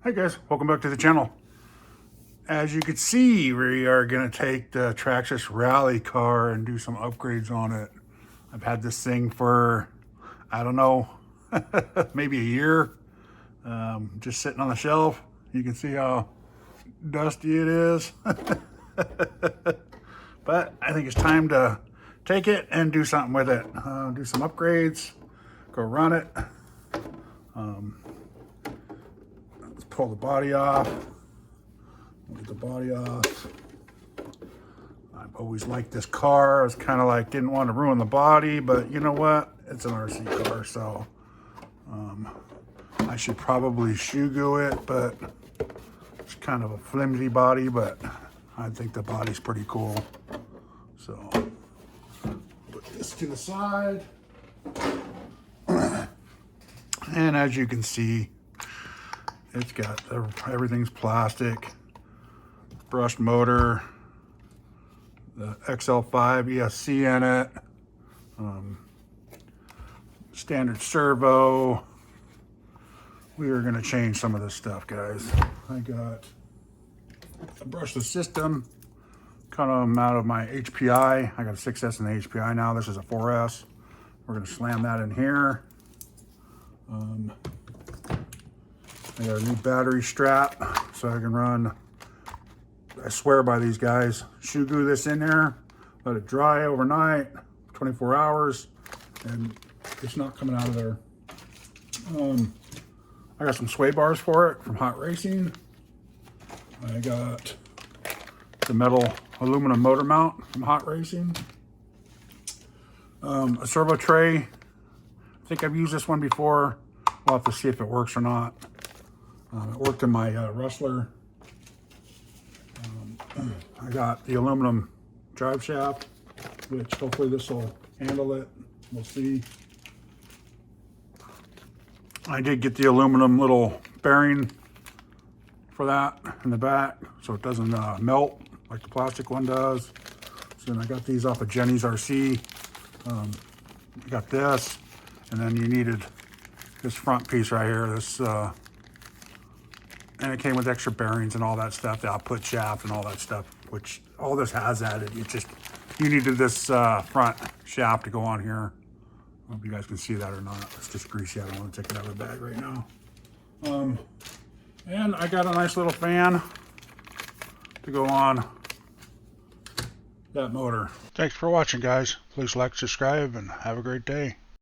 Hi guys, welcome back to the channel. As you can see, we are going to take the Traxxas Ralley car and do some upgrades on it. I've had this thing for, I don't know, maybe a year. Just sitting on the shelf. You can see how dusty it is. But I think it's time to take it and do something with it. Do some upgrades, go run it. Let's pull the body off. Get the body off. I've always liked this car. I was kind of like, didn't want to ruin the body, but you know what? It's an RC car, so I should probably shoe glue it, but it's kind of a flimsy body, but I think the body's pretty cool. So put this to the side. And as you can see, it's got everything's plastic, brushed motor, the XL5 ESC in it, standard servo. We are going to change some of this stuff, guys. I brushed the system, cut them out of my HPI. I got a 6S in the HPI now. This is a 4S. We're going to slam that in here. I got a new battery strap so I can run. I swear by these guys. Shoe glue this in there, let it dry overnight, 24 hours, and it's not coming out of there. I got some sway bars for it from Hot Racing. I got the metal aluminum motor mount from Hot Racing. A servo tray. I think I've used this one before. We'll have to see if it works or not. It worked in my rustler. I got the aluminum drive shaft, which hopefully this will handle it. We'll see. I did get the aluminum little bearing for that in the back, so it doesn't melt like the plastic one does. So then I got these off of Jenny's RC. I got this, and then you needed this front piece right here. This and it came with extra bearings and all that stuff, the output shaft and all that stuff, which all this has added. You needed this front shaft to go on here. I hope you guys can see that or not. It's just greasy. I don't want to take it out of the bag right now. And I got a nice little fan to go on that motor. Thanks for watching, guys. Please like, subscribe, and have a great day.